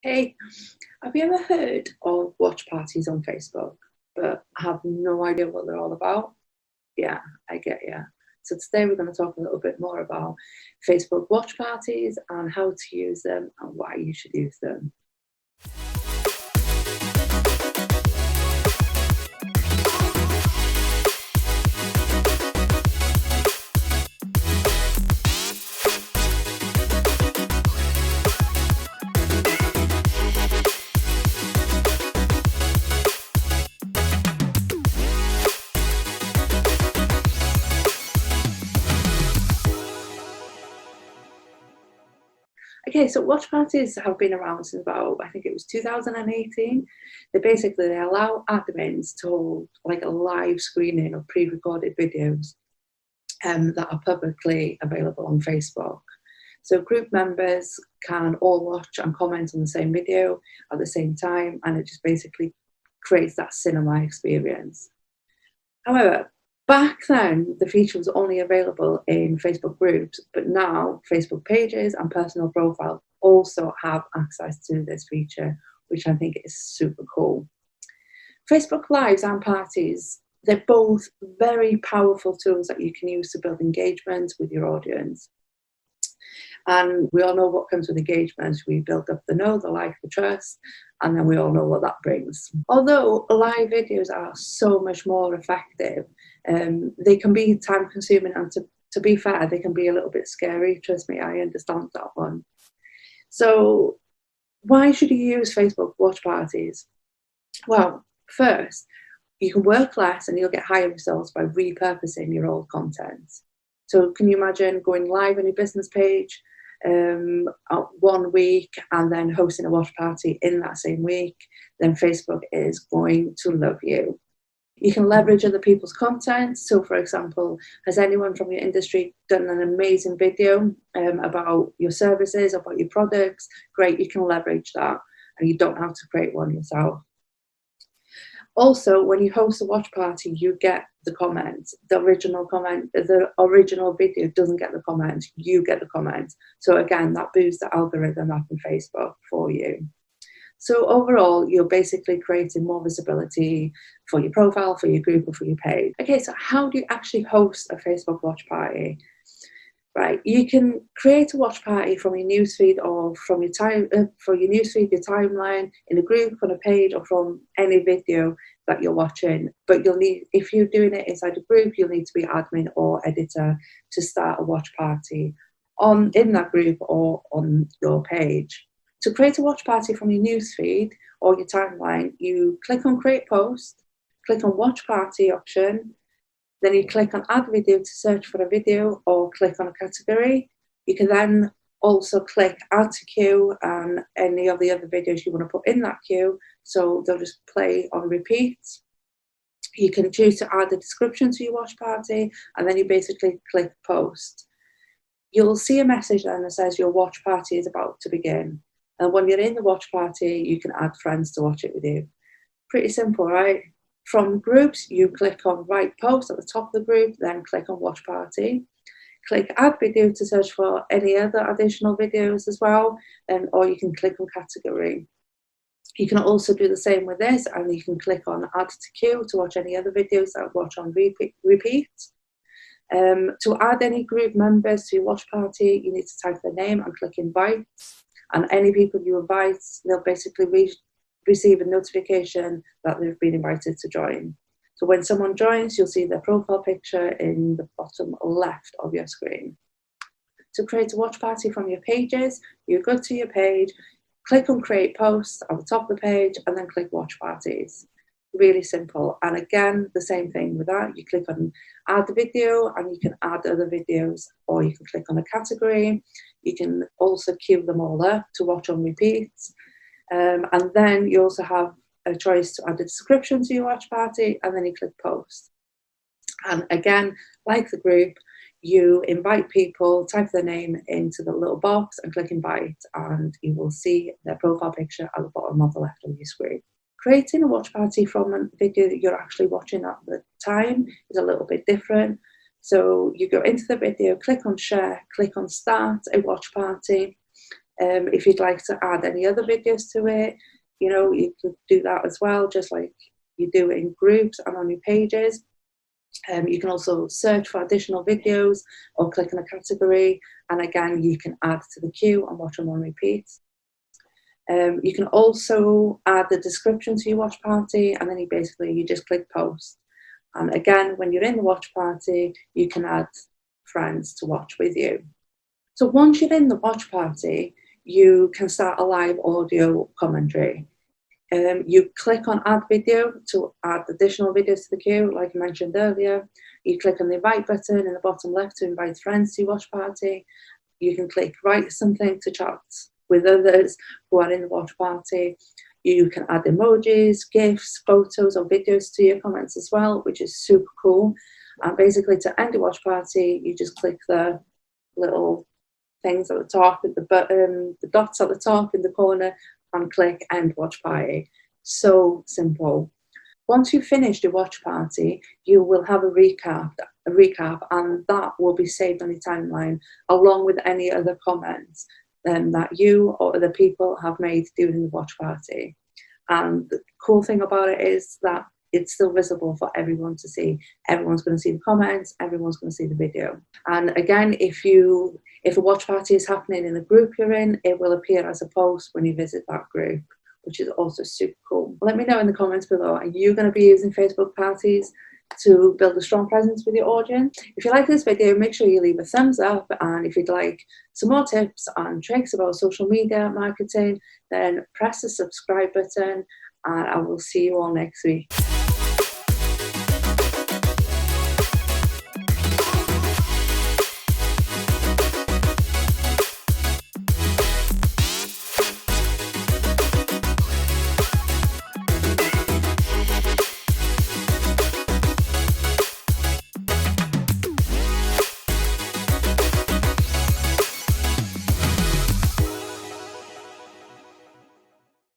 Hey, have you ever heard of watch parties on Facebook, but have no idea what they're all about? Yeah, I get you. So today we're going to talk a little bit more about Facebook watch parties and how to use them and why you should use them. Okay, so watch parties have been around since about, I think it was 2018. They allow admins to hold like a live screening of pre-recorded videos that are publicly available on Facebook. So group members can all watch and comment on the same video at the same time, and it just basically creates that cinema experience. However, back then the feature was only available in Facebook groups, but now Facebook pages and personal profiles also have access to this feature, which I think is super cool. Facebook Lives and parties, they're both very powerful tools that you can use to build engagement with your audience. And we all know what comes with engagement. We build up the know, the like, the trust, and then we all know what that brings. Although live videos are so much more effective, they can be time consuming, and to be fair, they can be a little bit scary. Trust me, I understand that one. So why should you use Facebook watch parties? Well, first, you can work less and you'll get higher results by repurposing your old content. So can you imagine going live on your business page 1 week and then hosting a watch party in that same week? Then Facebook is going to love you. You can leverage other people's content. So for example, has anyone from your industry done an amazing video about your services, about your products? Great, you can leverage that and you don't have to create one yourself. Also, when you host a watch party, you get the comments. The original video doesn't get the comments, you get the comments. So again, that boosts the algorithm up in Facebook for you. So overall, you're basically creating more visibility for your profile, for your group, or for your page. Okay, so how do you actually host a Facebook watch party? Right, you can create a watch party from your newsfeed or from your newsfeed, your timeline, in a group, on a page, or from any video that you're watching. But you'll need, if you're doing it inside a group, you'll need to be admin or editor to start a watch party in that group or on your page. To create a watch party from your newsfeed or your timeline, you click on Create Post, click on Watch Party option. Then you click on Add Video to search for a video or click on a category. You can then also click Add to Queue and any of the other videos you want to put in that queue, so they'll just play on repeat. You can choose to add a description to your watch party, and then you basically click Post. You'll see a message then that says your watch party is about to begin. And when you're in the watch party, you can add friends to watch it with you. Pretty simple, right? From groups, you click on Write Post at the top of the group, then click on Watch Party. Click Add Video to search for any other additional videos as well, or you can click on Category. You can also do the same with this, and you can click on Add to Queue to watch any other videos that watch on repeat. To add any group members to your watch party, you need to type their name and click Invite. And any people you invite, they'll basically receive a notification that they've been invited to join. So when someone joins, you'll see their profile picture in the bottom left of your screen. To create a watch party from your pages, you go to your page, click on Create Post at the top of the page, and then click Watch Parties. Really simple. And again, the same thing with that. You click on Add the Video, and you can add other videos, or you can click on a category. You can also queue them all up to watch on repeat. And then you also have a choice to add a description to your watch party, and then you click Post. And again, like the group, you invite people, type their name into the little box and click Invite, and you will see their profile picture at the bottom of the left of your screen. Creating a watch party from a video that you're actually watching at the time is a little bit different. So you go into the video, click on Share, click on Start a Watch Party. If you'd like to add any other videos to it, you could do that as well, just like you do in groups and on your pages. You can also search for additional videos or click on a category, and again, you can add to the queue and watch them on repeat. You can also add the description to your watch party, and then you just click post. And again, when you're in the watch party, you can add friends to watch with you. So once you're in the watch party, you can start a live audio commentary. You click on add video to add additional videos to the queue, like I mentioned earlier. You click on the invite button in the bottom left to invite friends to your watch party. You can click write something to chat with others who are in the watch party. You can add emojis, GIFs, photos or videos to your comments as well, which is super cool. And basically to end your watch party, you just click the little things at the top with the dots at the top in the corner and click end watch party. So simple. Once you've finished your watch party, you will have a recap, and that will be saved on your timeline along with any other comments that you or other people have made during the watch party. And the cool thing about it is that it's still visible for everyone to see. Everyone's going to see the comments, everyone's going to see the video. And again, if a watch party is happening in the group you're in, it will appear as a post when you visit that group, which is also super cool. Let me know in the comments below, are you going to be using Facebook parties to build a strong presence with your audience? If you like this video, make sure you leave a thumbs up, and if you'd like some more tips and tricks about social media marketing, then press the subscribe button, and I will see you all next week.